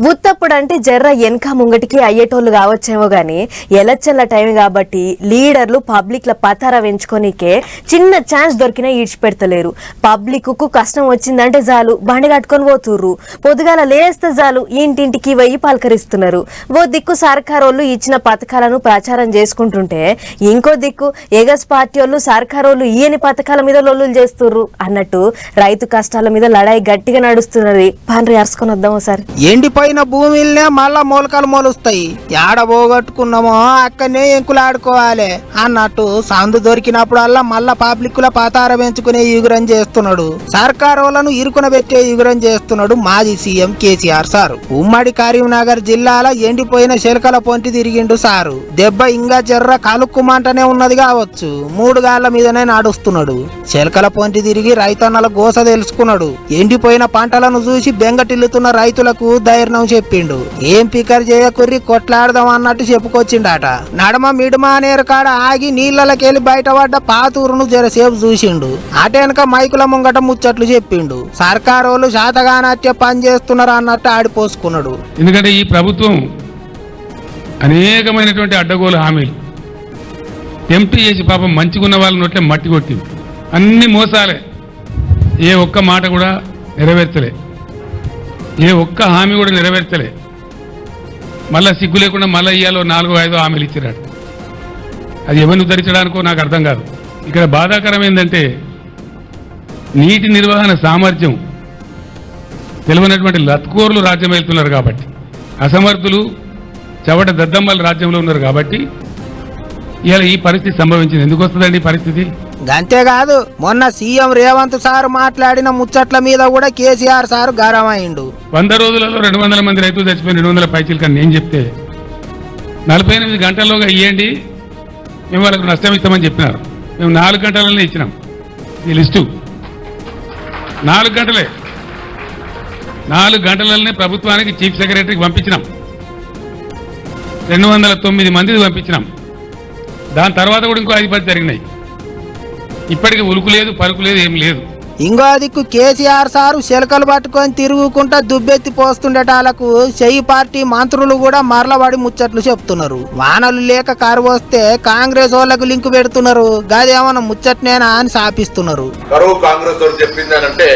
ఉత్తప్పుడు అంటే జర్ర వెనక ముంగటికి అయ్యేటోళ్ళు కావచ్చేమో గానీ ఎలక్షన్ల టైం కాబట్టి లీడర్లు పబ్లిక్ల పతార వెంచుకోనికే చిన్న ఛాన్స్ దొరికినా ఈడ్చిపెడతలేరు. పబ్లిక్ కు కష్టం వచ్చిందంటే చాలు బండి కట్టుకొని పోతుర్రు. పొద్దుగాల లేస్తే చాలు ఇంటింటికి వెయ్యి పలకరిస్తున్నారు. ఓ దిక్కు సర్కారోళ్ళు ఇచ్చిన పథకాలను ప్రచారం చేసుకుంటుంటే ఇంకో దిక్కు ఎగస్ పార్టీ వాళ్ళు సర్కారోళ్ళు ఈయని పథకాల మీద లొల్లులు చేస్తుర్రు అన్నట్టు రైతు కష్టాల మీద లడాయి గట్టిగా నడుస్తున్నది. పండ్రి అరుచుకొని వద్దాం ఒకసారి. ఎండిపోయిన భూమిల్నే మళ్ళా మొలకలు మొలుస్తాయి. ఏడ పోగొట్టుకున్నామో అక్కడనే ఎంకులాడుకోవాలి అన్నట్టు సందు దొరికినప్పుడల్లా మళ్ళా పబ్లిక్ ల పతార పెంచుకునే యుగురం చేస్తున్నాడు. సర్కారు వాళ్ళను ఇరుకున పెట్టే యుగురం చేస్తున్నాడు మాజీ సీఎం కేసీఆర్ సారు. ఉమ్మడి కరీంనగర్ జిల్లాలో ఎండిపోయిన శెలకల పొంటి తిరిగిండు సారు. దెబ్బ ఇంకా జర్ర కలుక్కుమంటనే ఉన్నది కావచ్చు. 3 గాళ్ల మీదనే నడుస్తున్నాడు. శెలకల పొంటి తిరిగి రైతన్నల గోస తెలుసుకున్నాడు. ఎండిపోయిన పంటలను చూసి బెంగటిల్లుతున్న రైతులకు ధైర్యం చెప్పిండు. ఏం పికర్ చేయకుర్రి కొట్లాడదాం అన్నట్టు చెప్పుకొచ్చిండట. నడమ మిడమ అనేరు కాడ ఆగి నీళ్లకెళ్ళి బయటపడ్డ పాతూరును జరసేపు చూసిండు. అటెనక మైకుల ముంగట ముచ్చట్లు చెప్పిండు. సర్కారోళ్ళు శాతగానట్య పని చేస్తున్నారు అన్నట్టు ఆడిపోసుకున్నాడు. ఎందుకంటే ఈ ప్రభుత్వం అనేకమైనటువంటి అడ్డగోలు హామీలు టెంప్ట్ చేసి పాపం మంచిగున్న వాళ్ళ నోట్లే మట్టి కొట్టింది. అన్ని మోసాలే. ఏ ఒక్క మాట కూడా నెరవేర్చలే. ఏ ఒక్క హామీ కూడా నెరవేర్చలే. మళ్ళా సిగ్గు లేకుండా మళ్ళీ ఇయ్యాలో 4-5 హామీలు ఇచ్చిరాడు. అది ఎవరిని ఉద్ధరించడానికో నాకు అర్థం కాదు. ఇక్కడ బాధాకరం ఏంటంటే నీటి నిర్వహణ సామర్థ్యం తెలియనటువంటి లత్కోర్లు రాజ్యం వెళ్తున్నారు కాబట్టి, అసమర్థులు చవట దద్దమ్మల రాజ్యంలో ఉన్నారు కాబట్టి ఇలా ఈ పరిస్థితి సంభవించింది. ఎందుకు వస్తుందండి ఈ పరిస్థితి? అంతేకాదు మొన్న సీఎం రేవంత్ సార్ మాట్లాడిన ముచ్చట్ల మీద కూడా కేసీఆర్ సార్ గరమైండు. 100 రోజులలో 200 మంది రైతులు చచ్చిపోయిన 200 పైచీలు కానీ నేను చెప్తే 48 గంటల్లోగా ఇవ్వండి, మేము వాళ్ళకు నష్టం ఇస్తామని చెప్పినారు. మేము 4 గంటలనే ఇచ్చినాం. ఈ లిస్టు 4 గంటలే. 4 గంటలనే ప్రభుత్వానికి చీఫ్ సెక్రటరీకి పంపించినాం. 209 మందిని పంపించినాం. దాని తర్వాత కూడా ఇంకో 5-10 జరిగినాయి. ఇప్పటికీ ఉలుకు లేదు, పరుకు లేదు, ఏం లేదు. ఇంకో దిక్కు కేసీఆర్ సారు శెలకలు పట్టుకొని తిరుగుకుంటా దుబ్బెత్తి పోస్తుండేటాలకు చెయ్యి పార్టీ మంత్రులు కూడా మరలబడి ముచ్చట్లు చెప్తున్నారు. వానలు లేక కరువు వస్తే కాంగ్రెస్ వాళ్ళకు లింక్ పెడుతున్నారు. గదేమన్నా ముచ్చట్నేనా అని శాపిస్తున్నారు. కరువు కాంగ్రెస్ వాళ్ళు చెప్పిందేనంటే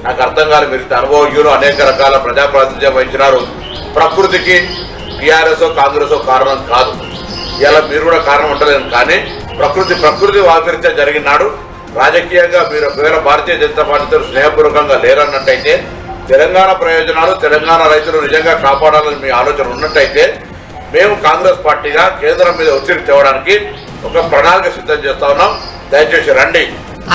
నాకు అర్థం కాదు. మీరు అనుభవజ్ఞులు అనేక రకాల ప్రజాప్రాతినిధ్యం వహించినారు. ప్రకృతికి టీఆర్ఎస్ కాంగ్రెస్ కారణం కాదు. ఇలా మీరు కూడా కారణం ఉండలేదు. కానీ ప్రకృతి వాకరిత్యం జరిగినాడు. రాజకీయంగా మీరు ఒకవేళ భారతీయ జనతా పార్టీతో స్నేహపూర్వకంగా లేరన్నట్టయితే, తెలంగాణ ప్రయోజనాలు తెలంగాణ రైతులు నిజంగా కాపాడాలని మీ ఆలోచన ఉన్నట్టయితే, మేము కాంగ్రెస్ పార్టీగా కేంద్రం మీద ఒత్తిడి తేవడానికి ఒక ప్రణాళిక సిద్ధం చేస్తా ఉన్నాం. దయచేసి రండి.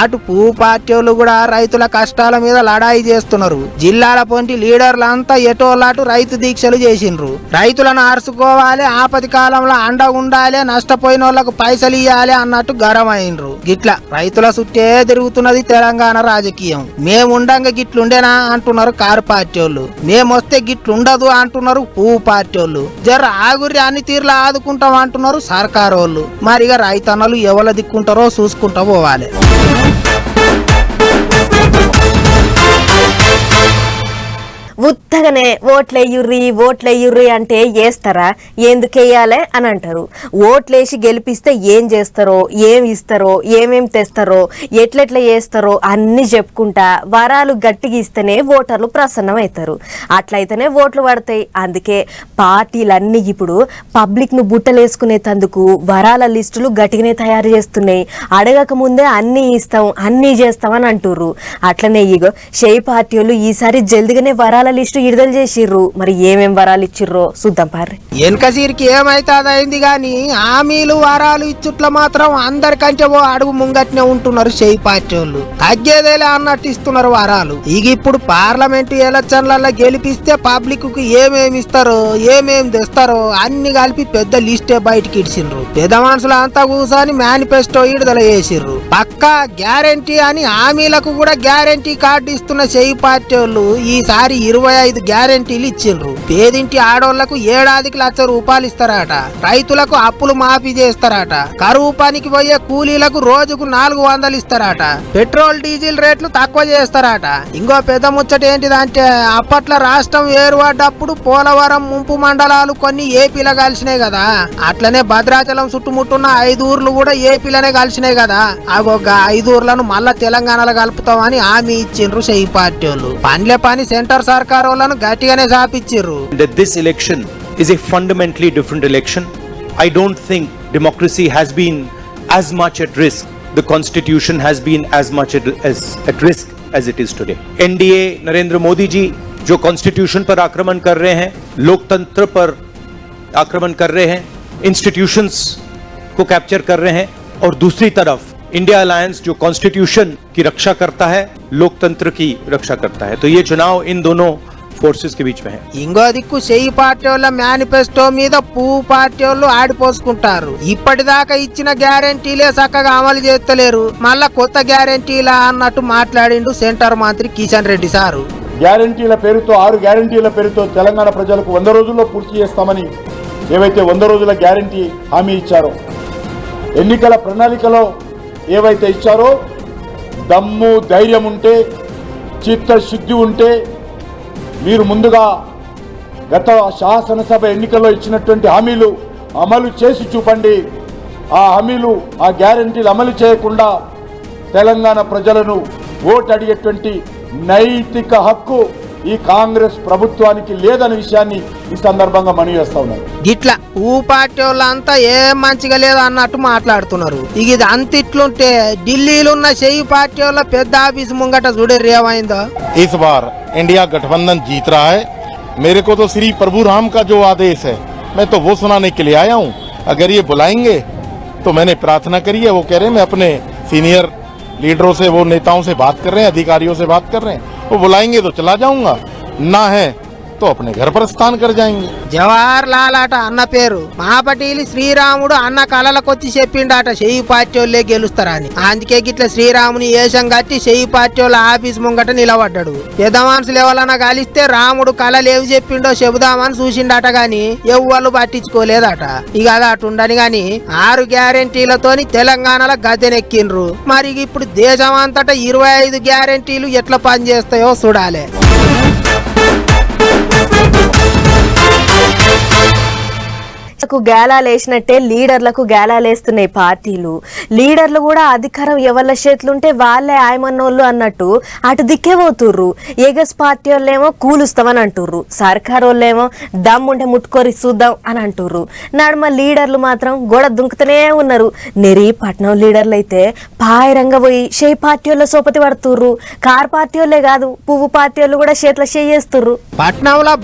అటు పువ్వు పార్టీ వాళ్ళు కూడా రైతుల కష్టాల మీద లడాయి చేస్తున్నారు. జిల్లాల పొంటి లీడర్లంతా ఎటోలాటు రైతు దీక్షలు చేసిండ్రు. రైతులను అరుచుకోవాలి, ఆపది కాలంలో అండ ఉండాలి, నష్టపోయిన వాళ్ళకు పైసలు ఇవ్వాలి అన్నట్టు గరమైండ్రు. గిట్లా రైతుల చుట్టే తిరుగుతున్నది తెలంగాణ రాజకీయం. మేముండంగా గిట్లుండేనా అంటున్నారు కారు పార్టీ వాళ్ళు. మేమొస్తే గిట్లుండదు అంటున్నారు పువ్వు పార్టీ వాళ్ళు. జర ఆగురి అన్ని తీర్లు ఆదుకుంటాం అంటున్నారు సర్కారు వాళ్ళు. మరిగా రైతన్నలు ఎవరు దిక్కుంటారో చూసుకుంటా పోవాలి. ఉత్తగానే ఓట్లెయ్యుర్రి అంటే వేస్తారా? ఎందుకేయాలి అని అంటారు. ఓట్లేసి గెలిపిస్తే ఏం చేస్తారో, ఏం ఇస్తారో, ఏమేం తెస్తారో, ఎట్లెట్లా చేస్తారో అన్ని చెప్పుకుంటా వరాలు గట్టిగా ఇస్తేనే ఓటర్లు ప్రసన్నమవుతారు. అట్లయితేనే ఓట్లు పడతాయి. అందుకే పార్టీలన్నీ ఇప్పుడు పబ్లిక్ ను బుట్టలేసుకునేందుకు వరాల లిస్టులు గట్టిగానే తయారు చేస్తున్నాయి. అడగక ముందే అన్ని ఇస్తాం, అన్ని చేస్తామని అంటుర్రు. అట్లనే ఇగో షెయి పార్టీ వాళ్ళు ఈసారి జల్దిగానే వరాల లిస్టు విడుదల చేసిర్రు. మరి ఏమేం వరాలు ఇచ్చిర్రో చూద్దాం పార్రి. వెనకసీరికి ఏమైతాదైంది గాని హామీలు వరాలు ఇచ్చుట్ల మాత్రం అందరికంటే ఓ అడుగు ముంగట్నే ఉంటున్నారు షెయి పార్టీ వాళ్ళు. తగ్గేదేలే అన్నట్టు ఇస్తున్నారు వరాలు. ఇక ఇప్పుడు పార్లమెంటు ఎలక్షన్లలో గెలిపిస్తే పబ్లిక్ కు ఏమేమి ఇస్తారో, ఏమేమి తెస్తారో అన్ని కలిపి పెద్ద లిస్టే బయటకి ఇచ్చిండ్రు. పెద్ద మనుషులు అంతా కూర్చొని మేనిఫెస్టో విడుదల చేసిర్రు. పక్కా గ్యారంటీ అని హామీలకు కూడా గ్యారంటీ కార్డు ఇస్తున్న షెయి పార్టీ వాళ్ళు ఈసారి 20 25 గ్యారెంటీలు ఇచ్చిండ్రు. పేదింటి ఆడోళ్లకు ఏడాదికి ₹1,00,000 ఇస్తారట. రైతులకు అప్పులు మాఫీ చేస్తారట. కరువు పనికి పోయే కూలీలకు రోజుకు 400 ఇస్తారట. పెట్రోల్ డీజిల్ రేట్లు తక్కువ చేస్తారట. ఇంకో పెద్ద ముచ్చట ఏంటిదంటే అప్పట్లో రాష్ట్రం ఏర్పడ్డప్పుడు పోలవరం ముంపు మండలాలు కొన్ని ఏపీలో కలిసినాయి కదా, అట్లనే భద్రాచలం చుట్టుముట్టున్న 5 ఊర్లు కూడా ఏపీలోనే కలిసినాయి కదా. అగొక 5 ఊర్లను మళ్ళా తెలంగాణలో కలుపుతామని హామీ ఇచ్చిండ్రు చెయ్యి పార్టీ వాళ్ళు. పనిలే పని సెంటర్ సర్కార్ వాళ్ళను గట్టిగానే చాపిచ్చిర్రు. This election is a fundamentally different election. I don't think democracy has been as much at risk. The constitution has been as much at risk as it is today. NDA Narendra Modi ji जो constitution पर आक्रमण कर रहे हैं, लोकतंत्र पर आक्रमण कर रहे हैं, इंस्टीट्यूशंस को कैप्चर कर रहे हैं, और दूसरी तरफ इंडिया अलायंस जो कॉन्स्टिट्यूशन की रक्षा करता है, लोकतंत्र की रक्षा करता है. तो ये चुनाव इन दोनों फोर्सेस के बीच में है. ఇంకో దిక్కు చెయ్యి పార్టీ వాళ్ళ మేనిఫెస్టో మీద పువ్వు పార్టీ వాళ్ళు ఆడిపోసుకుంటారు. ఇప్పటిదాకా ఇచ్చిన గ్యారెంటీలే చక్కగా అమలు చేస్తలేరు, మళ్ళా కొత్త గ్యారెంటీలా అన్నట్టు మాట్లాడిండు సెంటర్ మంత్రి కిషన్ రెడ్డి సారు. గ్యారెంటీల పేరుతో 6 గ్యారెంటీల పేరుతో తెలంగాణ ప్రజలకు 100 రోజుల్లో పూర్తి చేస్తామని ఏవైతే 100 రోజుల గ్యారెంటీ హామీ ఇచ్చారో, ఎన్నికల ప్రణాళికలో ఏవైతే ఇచ్చారో, దమ్ము ధైర్యం ఉంటే, చిత్తశుద్ధి ఉంటే మీరు ముందుగా గత శాసనసభ ఎన్నికల్లో ఇచ్చినటువంటి హామీలు అమలు చేసి చూపండి. ఆ హామీలు, ఆ గ్యారెంటీలు అమలు చేయకుండా తెలంగాణ ప్రజలను ఓటు అడిగేటువంటి నైతిక హక్కు ఈ కాంగ్రెస్ ప్రభుత్వానికి లేదనే విషయాన్ని ఈ సందర్భంగా మనవి చేస్తా ఉన్నారు. ఇట్లా పువ్వు పార్టీ వాళ్ళంతా ఏం మంచిగా లేదు అన్నట్టు మాట్లాడుతున్నారు. ఇక ఇది అంతిట్లుంటే ఢిల్లీలో ఉన్న చెయ్యి పార్టీ వాళ్ళ పెద్ద ఆఫీస్ ముంగట చూడరు ఏమైందో. इस बार इंडिया गठबंधन जीत रहा है. मेरे को तो श्री प्रभु राम का जो आदेश है, मैं तो वो सुनाने के लिए आया हूँ. अगर ये बुलाएंगे तो मैंने प्रार्थना करी है, वो कह रहे हैं मैं अपने सीनियर लीडरों से, वो नेताओं से बात कर रहे हैं, अधिकारियों से बात कर रहे हैं, वो बुलाएंगे तो चला जाऊंगा, ना है तो अपने घर प्रस्थान कर जाएंगे. జవహర్ లాల్ అట అన్న పేరు మహాపటీలి శ్రీరాముడు అన్న కళలకొచ్చి చెప్పిండట చెయ్యి పార్టీ వాళ్ళే గెలుస్తారని. అందుకే గిట్ల శ్రీరాముని ఏషం కట్టి చెయ్యి పార్టీ వాళ్ళ ఆఫీస్ ముంగట నిలబడ్డాడు. పెద్ద మనుషులు ఎవరన్నా కలిస్తే రాముడు కళలు ఏవి చెప్పిండో చెబుదామని చూసిండట గాని ఎవ్వరు పట్టించుకోలేదట. ఇక అది అటుండని గాని 6 గ్యారెంటీలతోని తెలంగాణలో గద్దెనెక్కిండ్రు. మరి ఇప్పుడు దేశం అంతటా 25 గ్యారెంటీలు ఎట్లా పనిచేస్తాయో చూడాలి. గేలాలేసినట్టే లీడర్లకు గేలాలేస్తున్నాయి పార్టీలు. లీడర్లు కూడా అధికారం ఎవరి చేతులుంటే వాళ్ళే ఆయమన్నోళ్ళు అన్నట్టు అటు దిక్కే పోతుర్రు. ఎగస్ పార్టీ వాళ్ళేమో కూలుస్తామని అంటుర్రు, సర్కార్ వాళ్ళేమో దమ్ముంటే ముట్టుకొని చూద్దాం అని అంటుర్రు. నడుమ లీడర్లు మాత్రం గోడ దుంకుతూనే ఉన్నారు. నెరి పట్నం లీడర్లు అయితే పాయరంగా పోయి షేయి పార్టీ వాళ్ళ సోపతి పడుతుర్రు. కార్ పార్టీ వాళ్ళే కాదు, పువ్వు పార్టీ వాళ్ళు కూడా చేతుల చేస్తుర్రు. పట్నంలో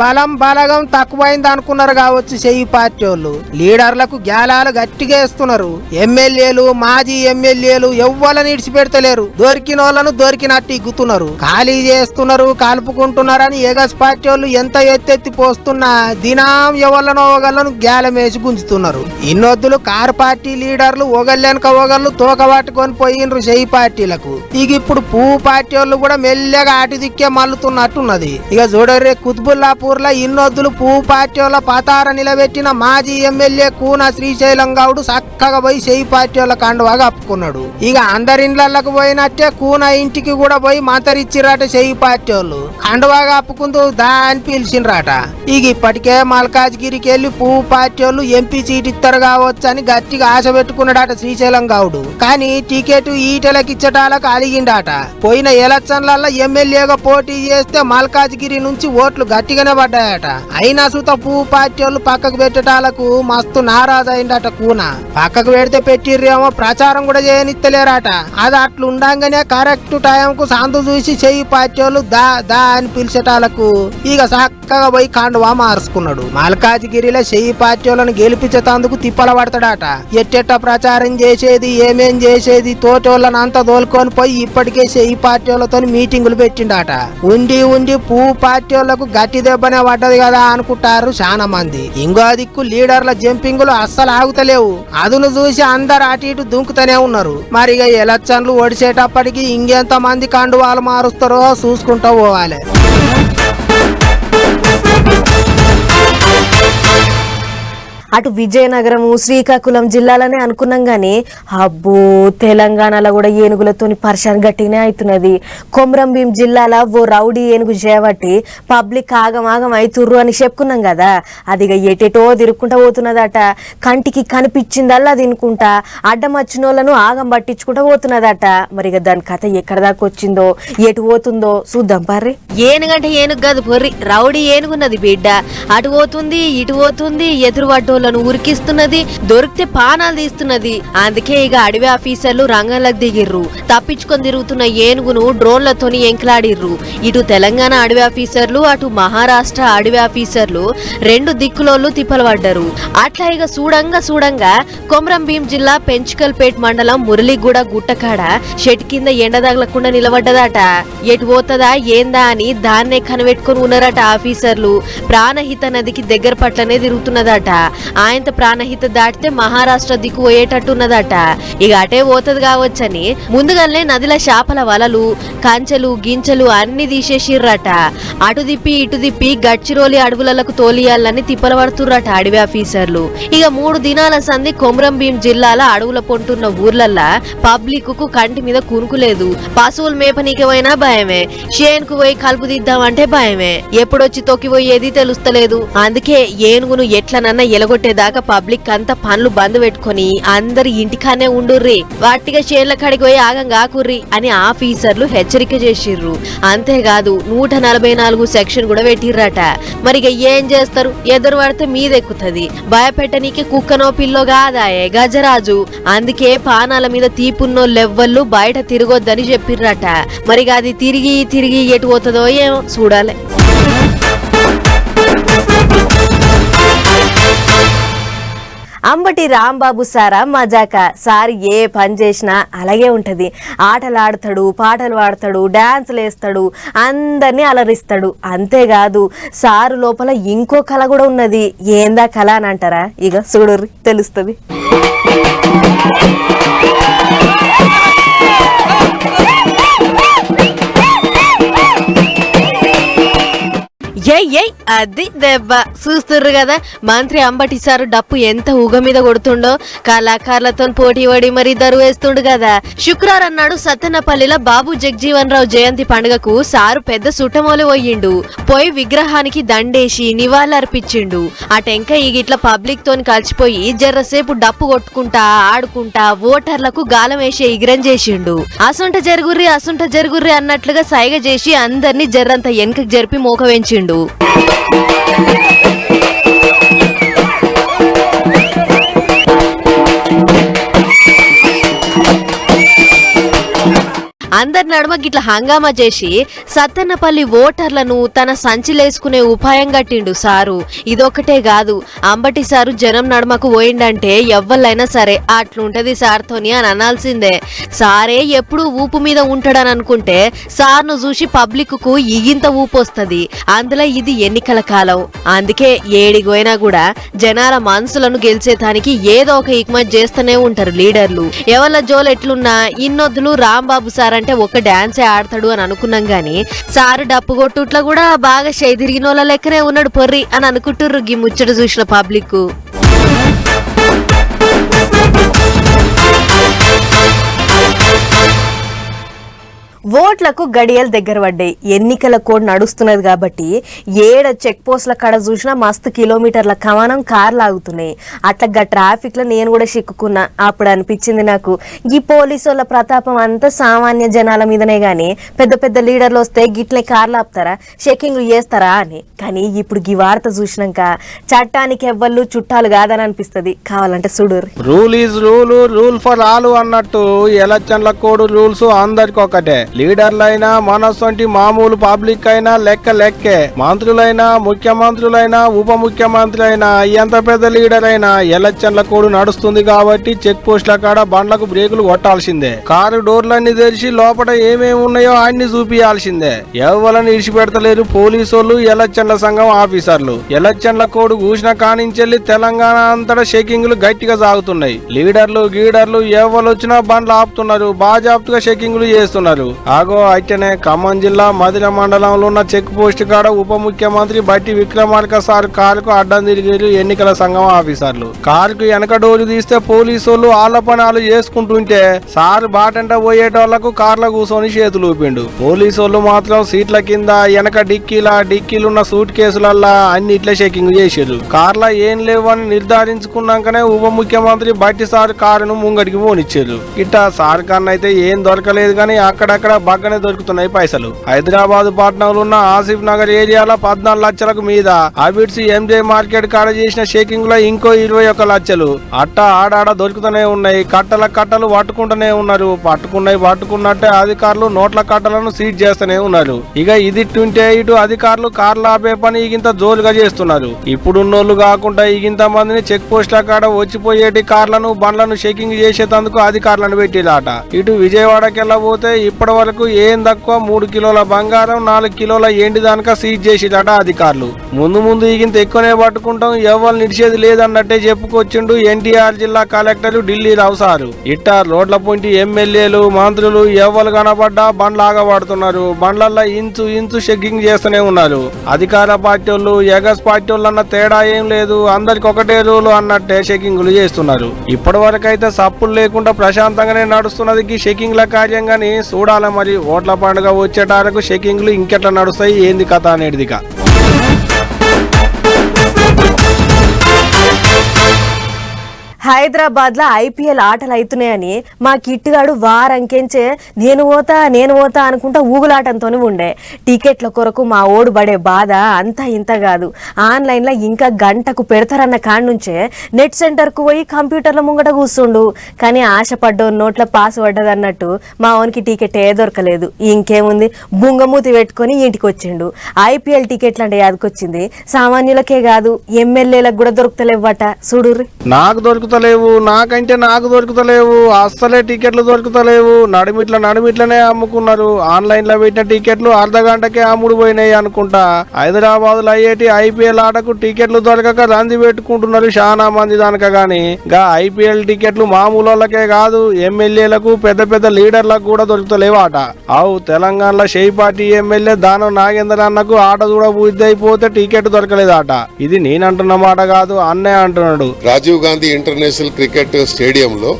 బలగం తక్కువైంది అనుకున్నారు కావచ్చు చెయ్యి పార్టీ వాళ్ళు. లీడర్లకు గ్యాలాలు గట్టిగా వేస్తున్నారు. ఎమ్మెల్యేలు, మాజీ ఎమ్మెల్యేలు ఎవ్వలని ఇడిచిపెడతలేరు. దొరికిన వాళ్ళను దొరికినట్టు ఇగ్గుతున్నారు, ఖాళీ చేస్తున్నారు, కలుపుకుంటున్నారని ఎగస్ పార్టీ వాళ్ళు ఎంత ఎత్తెత్తి పోస్తున్నా దినం ఎవళ్ళనో ఒకళ్ళను గ్యాలం వేసి గుంజుతున్నారు. ఇన్నొద్దులు కార్ పార్టీ లీడర్లు ఒకళ్ళెనక ఒకళ్ళు తోక పట్టుకొని పోయినరు చెయ్యి పార్టీలకు. ఇక ఇప్పుడు పువ్వు పార్టీ వాళ్ళు కూడా మెల్లగా అటు దిక్కే మల్లుతున్నట్టున్నది. ఇక చూడర్రే కుత్బుల్లాపూర్ లో ఇన్నొద్దులు పువ్వు పార్టీ వాళ్ళ పతార నిలబెట్టిన మాజీ ఎమ్మెల్యే కూన శ్రీశైలం గౌడు చక్కగా పోయి చెయ్యి పార్టీ వాళ్ళ కండువాగా అప్పుకున్నాడు. ఇక అందరి ఇండ్లకు పోయినట్టే కూన ఇంటికి కూడా పోయి మంతరిచ్చిరాట చెయ్యి పార్టీ వాళ్ళు. కండువాగా అప్పుకుంటూ దా అని పిలిచిండ్రాట. ఇక ఇప్పటికే మల్కాజ్గిరికి వెళ్లి పువ్వు పార్టీ వాళ్ళు ఎంపీ సీట్ ఇస్తారు కావచ్చు అని గట్టిగా ఆశ పెట్టుకున్నాడట శ్రీశైలం గౌడు. కానీ టికెట్ ఈటెలకు ఇచ్చటాలకు అలిగిండాట. పోయిన ఎలక్షన్లలో ఎమ్మెల్యేగా పోటీ చేస్తే మల్కాజ్గిరి నుంచి ఓట్లు గట్టిగానే పడ్డాయట. అయినా సుత పువ్వు పార్టీ వాళ్ళు పక్కకు పెట్టటాలకు మస్తు నారాజైందట కూన. పక్కకు పెడితే పెట్టిర్రేమో ప్రచారం కూడా చేయనిత్తలేరట. అది అట్లుండగానే కరెక్ట్ టైంకు సందు చూసి చెయ్యి పార్టీ వాళ్ళు దా దా అని పిలిచేటాలకు ఇక చక్కగా పోయి కండువా మార్చుకున్నాడు. మల్కాజ్గిరిలో చెయ్యి పార్టీ వాళ్ళని గెలిపించేందుకు తిప్పల పడతాడట. ఎట్టెట్ట ప్రచారం చేసేది, ఏమేం చేసేది, తోటి వాళ్ళని అంతా దోలుకొని పోయి ఇప్పటికే చెయ్యి పార్టీ వాళ్ళతో మీటింగులు పెట్టిండట. ఉండి పువ్వు పార్టీ వాళ్ళకు గట్టి దెబ్బనే పడ్డది కదా అనుకుంటారు చాలా మంది. ఇంకో దిక్కు లీడర్ల జంపింగులు అస్సలు ఆగుతలేవు. అదును చూసి అందరు అటు ఇటు దుంకుతూనే ఉన్నారు. మరి ఇక ఎలక్షన్లు ఒడిచేటప్పటికి ఇంకెంత మంది కండువాలు మారుస్తారో చూసుకుంటూ పోవాలి. అటు విజయనగరము శ్రీకాకుళం జిల్లాలనే అనుకున్నాం గాని అబ్బో తెలంగాణలో కూడా ఏనుగులతోని పరిశాన్ గట్టినే అవుతున్నది. కొమరంభీం జిల్లాలో ఓ రౌడీ ఏనుగు చేయబట్టి పబ్లిక్ ఆగమాగం అవుతుర్రు అని చెప్పుకున్నాం కదా, అదిగా ఎటెటో తిరుక్కుంటా పోతున్నదట. కంటికి కనిపించిందల్లా తినుకుంటా అడ్డం వచ్చినోళ్లను ఆగం పట్టించుకుంటా పోతున్నదట. మరిగా దాని కథ ఎక్కడ దాకా వచ్చిందో ఎటు పోతుందో చూద్దాం పార్రి. ఏనుగంటే ఏనుగు కాదు పొర్రి, రౌడీ ఏనుగున్నది బిడ్డ. అటు పోతుంది ఇటు పోతుంది, ఎదురు పడ్డోళ్లను ఉరికిస్తున్నది, దొరికితే పానాలు తీస్తున్నది. అందుకే ఇక అడవి ఆఫీసర్లు రంగంలోకి దిగిర్రు. తప్పించుకొని తిరుగుతున్న ఏనుగును డ్రోన్లతోని ఎంకలాడిర్రు. ఇటు తెలంగాణ అడవి ఆఫీసర్లు అటు మహారాష్ట్ర అడవి ఆఫీసర్లు రెండు దిక్కులోళ్ళు తిప్పలు పడ్డారు. అట్లా ఇక చూడంగా కొమరంభీం జిల్లా పెంచుకల్పేట్ మండలం మురళిగూడ గుట్టకాడ షెట్ కింద ఎండ తగలకుండా నిలబడ్డదట. ఎటు పోతుందా ఏందా అని దాన్నే కనిపెట్టుకుని ఉన్నారట ఆఫీసర్లు. ప్రాణహిత నదికి దగ్గర పట్లనే తిరుగుతున్నదట. ఆయనత ప్రాణహిత దాటితే మహారాష్ట్ర దిక్కు పోయేటట్టున్నదట. ఇక అటే పోతది కావచ్చని ముందుగానే నదిల చేపల వలలు కంచెలు గించెలు అన్ని తీసేసిర్రట. అటు దిప్పి ఇటు దిప్పి గడ్చిరోలి అడవులకు తోలియాలని తిప్పల పడుతుర్రట అడవి ఆఫీసర్లు. ఇక 3 దినాల సంది కొమరంభీం జిల్లాల అడవుల పొంటున్న ఊర్లల్లా పబ్లిక్ కు కంటి మీద కునుకులేదు. పశువులు మేపనీకమైనా భయమే, షేన్కు పోయి కలుపు దిద్దామంటే భయమే, ఎప్పుడొచ్చి తొక్కిపోయేది తెలుస్తలేదు. అందుకే ఏనుగును ఎట్లనన్నా ఎలగొట్టేదాకా పబ్లిక్ అంతా పనులు బంద్ పెట్టుకుని అందరు ఇంటికానే ఉండుర్రి, వాటిగా షేన్ల కాడికి పోయి ఆగం కాకుర్రి అని ఆఫీసర్లు హెచ్చరిక చేసిర్రు. అంతేకాదు 144 సెక్షన్ కూడా పెట్టిర్రట. మరిగ ఏం చేస్తారు, ఎదురు పడితే మీదెక్కుతుంది. భయపెట్టనీకి కుక్కనో పిల్లో కాదాయే గజరాజు. అందుకే పానాల మీద తీపున్నోళ్ళెవ్వళ్ళు బయట తిరగొద్దని చెప్పిర్రట. మరిగా అది తిరిగి ఎటు పోతుందో ఏమో చూడాలి. అంబటి రాంబాబు సారా మజాక. సార్ ఏ పని చేసినా అలాగే ఉంటది. ఆటలు ఆడతాడు, పాటలు పాడతాడు, డాన్సులు వేస్తాడు, అందరినీ అలరిస్తాడు. అంతేకాదు సారు లోపల ఇంకో కళ కూడా ఉన్నది. ఏందా కళ అని అంటారా? ఇక చూడుర్రి తెలుస్తుంది. అది దెబ్బ చూస్తుర్రు కదా, మంత్రి అంబటి సారు డప్పు ఎంత ఊగ మీద కొడుతుండో. కళాకారులతో పోటీ పడి మరి దరువు వేస్తుండు కదా. శుక్రవారం నాడు సత్తెనపల్లిలో బాబు జగజీవన్ రావు జయంతి పండుగకు సారు పెద్ద సుట్టమోలు పోయిండు. పోయి విగ్రహానికి దండేసి నివాళులర్పించిండు. ఆ టెంక ఇగిట్ల పబ్లిక్ తోని కలిసిపోయి జర్రసేపు డప్పు కొట్టుకుంటా ఆడుకుంటా ఓటర్లకు గాలం వేసే ఇగ్రం చేసిండు. అసుంట జరుగుర్రి అన్నట్లుగా సైగ చేసి అందరినీ జర్రంత వెనకకు జరిపి మోక వెంచిండు. అందరి నడుమ గిట్ల హంగామా చేసి సత్తెనపల్లి ఓటర్లను తన సంచిలేసుకునే ఉపాయం కట్టిండు సారు. ఇదొక్కటే కాదు, అంబటి సారు జనం నడుమకు పోయిండంటే ఎవ్వరైనా సరే అట్లుంటది సార్తోని అని అనాల్సిందే. సారే ఎప్పుడు ఊపు మీద ఉంటాడని అనుకుంటే సార్ను చూసి పబ్లిక్ కు ఇగింత ఊపు వస్తుంది. అందులో ఇది ఎన్నికల కాలం. అందుకే ఏడిగోయినా కూడా జనాల మనసులను గెలిచేదానికి ఏదో ఒక ఇక్మత్ చేస్తూనే ఉంటారు లీడర్లు. ఎవళ్ళ జోలు ఎట్లున్నా ఇన్నొద్దులు రాంబాబు సార్ అంటే ఒక డాన్సే ఆడతాడు అని అనుకున్నాం గాని సారు డప్పు కొట్టుట్లా కూడా బాగా తిరిగినోళ్ళ లెక్కనే ఉన్నాడు పొర్రి అని అనుకుంటుర్రు గీ ముచ్చట చూసిన పబ్లిక్. ఓట్లకు గడియలు దగ్గర పడ్డాయి. ఎన్నికల కోడ్ నడుస్తున్నది కాబట్టి ఏడ చెక్ పోస్ట్ల కాడ చూసినా మస్తు కిలోమీటర్ల కమానం కార్లు ఆగుతున్నాయి. అట్లా ట్రాఫిక్ లో నేను కూడా చిక్కుకున్నా. అప్పుడు అనిపించింది నాకు, ఈ పోలీసు వాళ్ళ ప్రతాపం అంతా సామాన్య జనాల మీదనే గాని పెద్ద పెద్ద లీడర్లు వస్తే గిట్లే కార్లు ఆపుతారా, చెకింగ్లు చేస్తారా అని. కానీ ఇప్పుడు ఈ వార్త చూసినాక చట్టానికి ఎవ్వళ్ళు చుట్టాలు కాదని అనిపిస్తుంది. కావాలంటే చూడుర్రి. Rule is rule for all అన్నట్టు ఎలక్షన్ల కోడ్ రూల్స్ అందరికి ఒకటే. లీడర్లైనా మనసొంటి మామూలు పబ్లిక్ అయినా లెక్కే. మంత్రులైనా ముఖ్యమంత్రులైనా ఉప ముఖ్యమంత్రి అయినా ఎంత పెద్ద లీడర్ అయినా ఎలక్షన్ల కోడ్ నడుస్తుంది కాబట్టి చెక్ పోస్ట్ల కాడ బండ్లకు బ్రేకులు కొట్టాల్సిందే. కారు డోర్లన్నీ తెరిచి లోపల ఏమేమి ఉన్నాయో అన్ని చూపియాల్సిందే. ఎవరిని ఇడిచిపెడతలేరు పోలీసోళ్ళు, ఎలక్షన్ల సంఘం ఆఫీసర్లు. ఎలక్షన్ల కోడ్ కూసిన కానించెల్లి తెలంగాణ అంతటా చెకింగ్లు గట్టిగా సాగుతున్నాయి. లీడర్లు గీడర్లు ఎవరు వచ్చినా బండ్లు ఆపుతున్నారు, బాజాప్తుగా చెకింగ్లు చేస్తున్నారు. ఆగో అయితేనే ఖమ్మం జిల్లా మదిర మండలంలో ఉన్న చెక్ పోస్ట్ కాడ ఉప ముఖ్యమంత్రి బట్టి విక్రమార్క సార్ కారుకు అడ్డం తిరిగారు ఎన్నికల సంఘం ఆఫీసర్లు. కారుకు వెనక డోరు తీస్తే పోలీసులు ఆళ్ల పనాలు చేసుకుంటుంటే సార్ బాటంట పోయేటోళ్లకు కార్ల కూర్చొని చేతులు ఊపిండు. పోలీసులు మాత్రం సీట్ల కింద వెనక డిక్కీలున్న సూట్ కేసులల్లా అన్నిట్లే చెకింగ్ చేశారు. కార్ల ఏం లేవని నిర్ధారించుకున్నాకనే ఉప ముఖ్యమంత్రి బట్టి సార్ కారును ముంగడికి పోనిచ్చారు. ఇట్టా సార్ కన్నా అయితే ఏం దొరకలేదు కానీ అక్కడక్కడ బాగానే దొరుకుతున్నాయి పైసలు. హైదరాబాద్ పట్టణంలో ఉన్న ఆసిఫ్ నగర్ ఏరియాలో 14 లక్షలకు మీద అబిడ్స్ ఎంజే మార్కెట్ కాడ చేసిన షేకింగ్ లో ఇంకో 21 లక్షలు అట్టా ఆడాడ దొరుకుతూనే ఉన్నాయి. కట్టలు పట్టుకుంటూనే ఉన్నారు. పట్టుకున్నట్టే అధికారులు నోట్ల కట్టలను సీజ్ చేస్తూనే ఉన్నారు. ఇక ఇదిట్టుంటే ఇటు అధికారులు కార్లు ఆపే పని ఇగింత జోలుగా చేస్తున్నారు. ఇప్పుడున్నోళ్ళు కాకుండా ఇగింత మందిని చెక్ పోస్ట్ల కాడ వచ్చిపోయేటి కార్లను బండ్లను చెకింగ్ చేసేందుకు అధికారులను పెట్టిలాట. ఇటు విజయవాడకెళ్ళబోతే ఇప్పటి వరకు ఏం తక్కువ 3 కిలోల బంగారం 4 కిలోల ఎండి దానిక సీజ్ చేసిరట అధికారులు. ముందు ఇగింత ఎక్కువనే పట్టుకుంటాం ఎవరు నిడిచేది లేదన్నట్టే చెప్పుకొచ్చిండు ఎన్టీఆర్ జిల్లా కలెక్టర్ ఢిల్లీ రావు సారు. ఇట్టా రోడ్ల పొంటి ఎమ్మెల్యేలు మంత్రులు ఎవరు కనబడ్డా బండ్లు ఆగబడుతున్నారు. బండ్లల్లో ఇంచు చెకింగ్ చేస్తూనే ఉన్నారు. అధికార పార్టీ వాళ్ళు ఎగస్ పార్టీ వాళ్ళు అన్న తేడా ఏం లేదు. అందరికి ఒకటే రూలు అన్నట్టే చెకింగ్లు చేస్తున్నారు. ఇప్పటి వరకు అయితే సప్పులు లేకుండా ప్రశాంతంగానే నడుస్తున్నది చెకింగ్ల కార్యంగాని చూడాలి. మరి ఓట్ల పండుగ వచ్చేటారకు చెకింగ్లు ఇంకెట్లా నడుస్తాయి ఏంది కథ అనేదిగా. హైదరాబాద్ లో ఐపీఎల్ ఆటలు అవుతున్నాయని మా కిట్టుగాడు వారంకెంచే నేను పోతా అనుకుంటా ఊగులాటంతో ఉండే. టికెట్ల కొరకు మా ఓడు పడే బాధ అంతా ఇంత కాదు. ఆన్లైన్ లో ఇంకా గంటకు పెడతారన్న కాడ నుంచే నెట్ సెంటర్ కు పోయి కంప్యూటర్ల ముంగట కూర్చుండు. కానీ ఆశపడ్డో నోట్ల పాస్ పడ్డదన్నట్టు మా ఓనికి టికెట్ దొరకలేదు. ఇంకేముంది బుంగమూతి పెట్టుకుని ఇంటికి వచ్చిండు. ఐపీఎల్ టికెట్లు అంటే యాదకొచ్చింది సామాన్యులకే కాదు ఎమ్మెల్యేలకు కూడా దొరుకుతలేవట. చూడుర్రి. నాకు దొరుకుతలేవు అస్సలే టికెట్లు దొరుకుతలేవు. నడిమిట్లనే అమ్ముకున్నారు. ఆన్లైన్ లో పెట్టిన టికెట్లు అర్ధ గంటకే అమ్ముడు పోయినాయి అనుకుంటా. హైదరాబాద్ లో అయ్యేటి ఐపీఎల్ ఆటకు టికెట్లు దొరకక రంది పెట్టుకుంటున్నారు చాలా మంది దానిక. గాని గా ఐపీఎల్ టికెట్లు మామూలు వాళ్ళకే కాదు ఎమ్మెల్యేలకు పెద్ద లీడర్లకు కూడా దొరుకుతలేవు ఆట. తెలంగాణలో షేయి పార్టీ ఎమ్మెల్యే దానం నాగేందర్ అన్నకు ఆట కూడా బుద్ధి అయిపోతే టికెట్ దొరకలేదు ఆట. ఇది నేనంటున్న మాట కాదు అన్నే అంటున్నాడు. రాజీవ్ గాంధీ ఇంటర్నేషనల్ క్రికెట్ స్టేడియంలో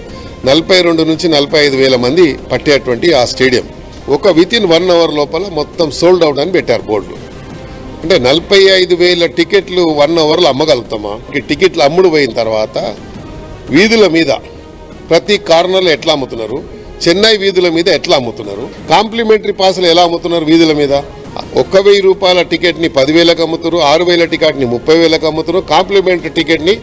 42 నుంచి 45 వేల మంది పట్టేటువంటి ఆ స్టేడియం వితిన్ 1 అవర్ లోపల మొత్తం సోల్డ్ అవుట్ అని పెట్టారు బోర్డు. అంటే 45,000 టికెట్లు 1 అవర్లో అమ్మగలుగుతామా? టికెట్లు అమ్ముడు పోయిన తర్వాత వీధుల మీద ప్రతి కార్నర్లో ఎట్లా అమ్ముతున్నారు, చెన్నై వీధుల మీద ఎట్లా అమ్ముతున్నారు, కాంప్లిమెంటరీ పాసులు ఎలా అమ్ముతున్నారు వీధుల మీద. 1,000 రూపాయల టికెట్ని 10,000కి అమ్ముతున్నారు, 6,000 టికెట్ని 30,000కి అమ్ముతున్నారు, కాంప్లిమెంటరీ టికెట్ని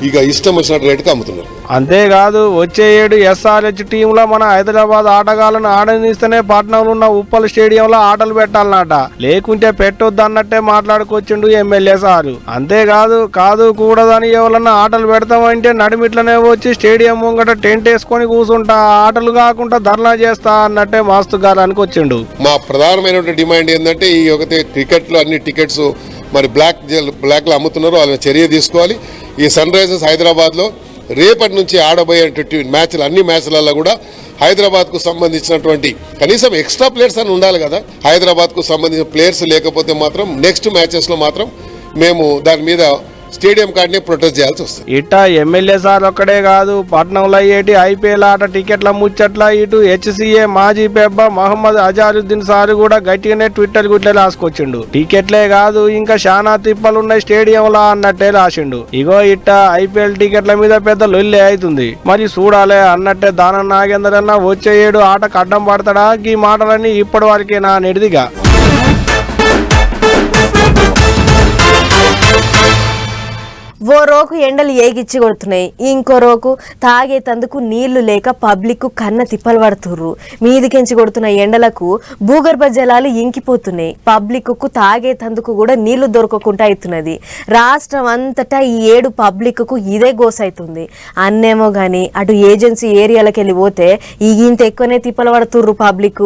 ఇక ఇష్టం వచ్చినట్టు రేటుకి అమ్ముతున్నారు. అంతేకాదు వచ్చే ఏడు ఎస్ఆర్హెచ్ టీంలో మన హైదరాబాద్ ఆటగాళ్లను ఆడనిస్తేనే పట్నంలో ఉన్న ఉప్పల్ స్టేడియంలో ఆటలు పెట్టాలన్నట. లేకుంటే పెట్టొద్దు అన్నట్టే మాట్లాడుకొచ్చిండు ఎమ్మెల్యే సారు. అంతేకాదు కూడదని ఎవరన్నా ఆటలు పెడతామంటే నడిమిట్లనే వచ్చి స్టేడియం ముంగట టెంట్ వేసుకొని కూర్చుంటా ఆటలు కాకుండా ధర్నా చేస్తా అన్నట్టే మాస్తు గారానికి వచ్చిండు. మా ప్రధానమైన డిమాండ్ ఏంటంటే ఈ క్రికెట్ లో అన్ని టికెట్స్ మరి బ్లాక్ లో అమ్ముతున్నారు, వాళ్ళని చర్య తీసుకోవాలి. ఈ సన్ రైజర్స్ హైదరాబాద్ లో రేపటి నుంచి ఆడబోయేటువంటి మ్యాచ్లు అన్ని మ్యాచ్లలో కూడా హైదరాబాద్ కు సంబంధించినటువంటి కనీసం ఎక్స్ట్రా ప్లేయర్స్ అని ఉండాలి కదా. హైదరాబాద్ కు సంబంధించిన ప్లేయర్స్ లేకపోతే మాత్రం నెక్స్ట్ మ్యాచెస్ లో మాత్రం మేము దాని మీద స్టేడియం కార్డుని ప్రొటెస్ట్ చేయాల్సి వస్తుంది. ఇట్టా ఎమ్మెల్యే సార్ ఒక్కడే కాదు పట్నంలో అయ్యేటి ఐపీఎల్ ఆట టికెట్ల ముచ్చట్ల ఇటు హెచ్సిఏ మాజీ పెబ్బ మహమ్మద్ అజారుద్దీన్ సార్ కూడా గట్టిగానే ట్విట్టర్ గుట్లే రాసుకొచ్చిండు. టికెట్లే కాదు ఇంకా శానా తిప్పలున్నాయి స్టేడియంలా అన్నట్టే రాసిండు. ఇగో ఇట్టా ఐపీఎల్ టికెట్ల మీద పెద్ద లొల్లే అవుతుంది. మరి చూడాలే అన్నట్టే దానం నాగేందర్ అన్న వచ్చే ఏడు ఆటకు అడ్డం పడతాడా? ఈ మాటలన్నీ ఇప్పటి వరకేనా నెడిదిగా. ఓ రోకు ఎండలు ఏగిచ్చి కొడుతున్నాయి, ఇంకో రోకు తాగేతందుకు నీళ్లు లేక పబ్లిక్ కన్న తిప్పలు పడుతుర్రు. మీదికెంచి కొడుతున్న ఎండలకు భూగర్భ జలాలు ఇంకిపోతున్నాయి. పబ్లిక్ కు తాగేతందుకు కూడా నీళ్లు దొరకకుండా అవుతున్నది. రాష్ట్రం అంతటా ఈ ఏడు పబ్లిక్ కు ఇదే గోసైతుంది. అన్నేమో గాని అటు ఏజెన్సీ ఏరియాలకు వెళ్ళి పోతే ఇంత ఎక్కువనే తిప్పలు పడుతుర్రు పబ్లిక్.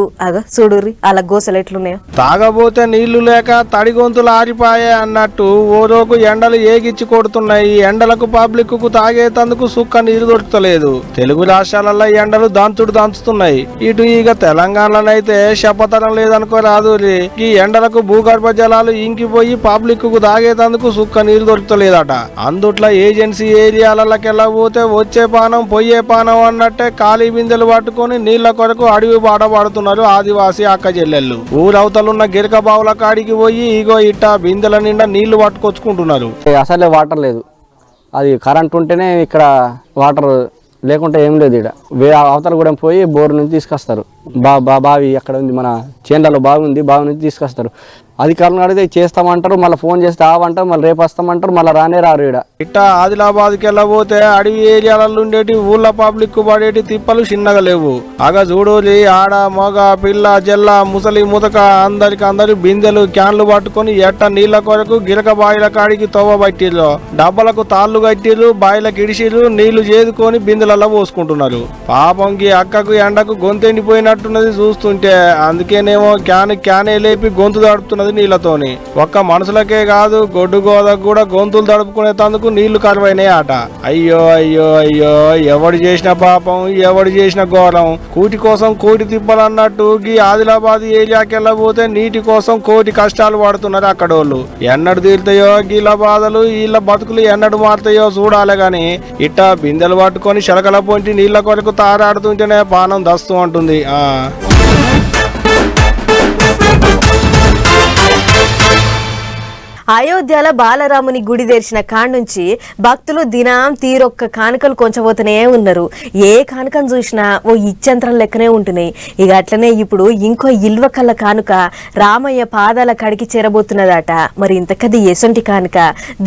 చూడుర్రి అలా గోసలు ఎట్లున్నాయో. తాగబోతే నీళ్లు లేక తడి గొంతులు ఆరిపాయే అన్నట్టు ఓ రోకు ఎండలు ఏగిచ్చి కొడుతున్నాయి. కొడుతున్న ఈ ఎండలకు పబ్లిక్ కు తాగేతందుకు సుక్క నీరు దొరుకుతలేదు. తెలుగు రాష్ట్రాలలో ఈ ఎండలు దంచుతున్నాయి. ఇటు ఇక తెలంగాణలోనైతే చెప్పతరం లేదనుకో రాదు. ఈ ఎండలకు భూగర్భ జలాలు ఇంకిపోయి పబ్లిక్ కు తాగేతందుకు సుక్క నీరు దొరుకుతలేదట. అందుట్లో ఏజెన్సీ ఏరియాలకెళ్ళ పోతే వచ్చే పానం పొయ్యే పానం అన్నట్టే ఖాళీ బిందెలు పట్టుకొని నీళ్ల కొరకు అడవి బాడబడుతున్నారు ఆదివాసీ అక్క చెల్లెళ్ళు. ఊరవతలున్న గిరక బావుల కాడికి పోయి ఇగో ఇట్ట బిందెల నిండా నీళ్లు పట్టుకొచ్చుకుంటున్నారు. అసలే వాటర్ లేదు, అది కరెంట్ ఉంటేనే ఇక్కడ వాటర్, లేకుంటే ఏం లేదు. ఇక్కడ వేరే అవతల కూడా పోయి బోర్ నుంచి తీసుకొస్తారు. బావి అక్కడ ఉంది, మన చేన్లలో బావి ఉంది, బావి నుంచి తీసుకొస్తారు. అధికారులను అడిగితే చేస్తామంటారు, మళ్ళీ ఫోన్ చేస్తే ఆవంటారు, మళ్ళీ రేపు వస్తామంటారు, మళ్ళీ రానే రారు. ఇక్కడ ఇట్ట ఆదిలాబాద్కి వెళ్ళబోతే అడవి ఏరియాలలో ఉండేటి ఊళ్ళ పబ్లిక్ పడేటి తిప్పలు చిన్నగా లేవు. అగ చూడోలి ఆడ మగ పిల్ల జల్ల ముసలి ముతక అందరు బిందెలు క్యాన్లు పట్టుకొని ఎట్ట నీళ్ల కొరకు గిరక బాయిల కాడికి తవ్వ పట్టిర్రు. డబ్బలకు తాళ్లు కట్టిర్రు, బాయిలకు ఇడిసిర్రు, నీళ్లు చేదుకొని బిందెలలో పోసుకుంటున్నారు. పాపంకి అక్కకు ఎండకు గొంతెండిపోయినట్టున్నది చూస్తుంటే. అందుకేనేమో క్యానే లేపి గొంతు దడుపుతున్నది నీళ్లతోని. ఒక్క మనుషులకే కాదు, గొడ్డు గోదకు కూడా గొంతులు దడుపుకునేందుకు నీళ్లు కరువైనాయి ఆట. అయ్యో అయ్యో అయ్యో, ఎవడు చేసిన పాపం, ఎవడు చేసిన ఘోరం. కూటి కోసం కోటి తిప్పలన్నట్టు ఈ ఆదిలాబాద్ ఏరియాకి వెళ్ళబోతే నీటి కోసం కోటి కష్టాలు పడుతున్నారు అక్కడోళ్ళు. ఎన్నడు తీరుతాయో గీళ్ళ బాధలు, వీళ్ళ బతుకులు ఎన్నడు మారుతాయో చూడాలి. గాని ఇట్ట బిందెలు పట్టుకొని శలకల పొంటి నీళ్ల కొరకు తారాడుతుంటేనే పానం దస్తూ ఉంటుంది. అయోధ్యలో బాలరాముని గుడి తెరిచిన కాడ్నుంచి భక్తులు దినం తీరొక్క కానుకలు కొంచబోతూనే ఉన్నారు. ఏ కానుకను చూసినా ఓ ఇచ్చంత్రం లెక్కనే ఉంటున్నాయి. ఇక అట్లనే ఇప్పుడు ఇంకో ఇల్వ కళ్ళ కానుక రామయ్య పాదాల కడికి చేరబోతున్నదట. మరి ఇంతకది ఎసొంటి కానుక,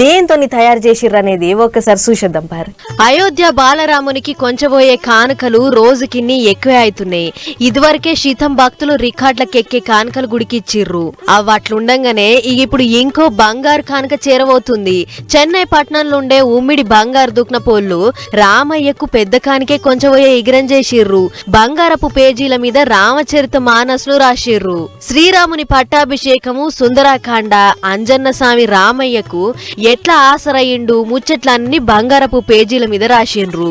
దేంతో తయారు చేసిర్రనేది ఒక్కసారి చూసేద్దాం పారు. అయోధ్య బాలరామునికి కొంచబోయే కానుకలు రోజుకిన్ని ఎక్కువే అవుతున్నాయి. ఇదివరకే శీతం భక్తులు రికార్డులకెక్కే కానుకలు గుడికి ఇచ్చిర్రు. అట్లుండగానే ఇప్పుడు ఇంకో బంగారు కానుక చేరబోతుంది. చెన్నై పట్టణంలో ఉండే ఉమ్మిడి బంగారు దుక్నపోళ్ళు రామయ్యకు పెద్ద కానికే కొంచెం ఎగిరం చేసిర్రు. బంగారపు పేజీల మీద రామచరిత మానస్ను రాసిర్రు. శ్రీరాముని పట్టాభిషేకము, సుందరాకాండ, అంజన్న స్వామి రామయ్యకు ఎట్లా ఆసరయిండు ముచ్చట్లన్నీ బంగారపు పేజీల మీద రాసిండ్రు.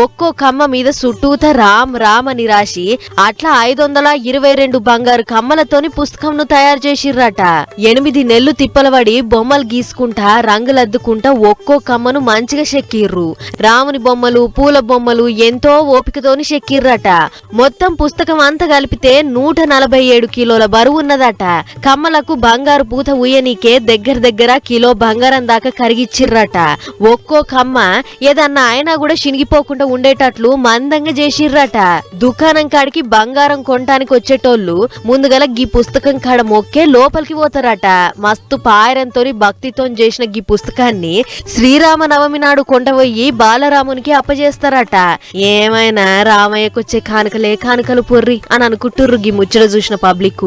ఒక్కో కమ్మ మీద చుట్టూత రామ్ రామ్ అని రాసి అట్లా 522 బంగారు కమ్మలతోని పుస్తకంను తయారు చేసిర్రట. 8 నెలలు తిప్పలబడి బొమ్మలు గీసుకుంటా రంగులద్దుకుంటా ఒక్కో కమ్మను మంచిగా చెక్కిర్రు. రాముని బొమ్మలు, పూల బొమ్మలు ఎంతో ఓపికతోని చెక్కిర్రట. మొత్తం పుస్తకం అంతా కలిపితే 147 కిలోల బరువు ఉన్నదట. కమ్మలకు బంగారు పూత ఉయ్యనీకే దగ్గర కిలో బంగారం దాకా కరిగిచ్చిర్రట. ఒక్కో కమ్మ ఏదన్నా అయినా కూడా చినిగిపోకుండా ఉండేటట్లు మందంగా చేసిర్రట. దుకాణం కాడికి బంగారం కొనటానికి వచ్చేటోళ్ళు ముందుగల గీ పుస్తకం కాడ మొక్కే లోపలికి పోతారట. మస్తు పాయరంతో భక్తితో చేసిన గీ పుస్తకాన్ని శ్రీరామనవమి నాడు కొండపోయి బాలరామునికి అప్పజేస్తారట. ఏమైనా రామయ్యకొచ్చే కానుకలే కానుకలు పొర్రి అని అనుకుంటుర్రు గీ ముచ్చట చూసిన పబ్లిక్.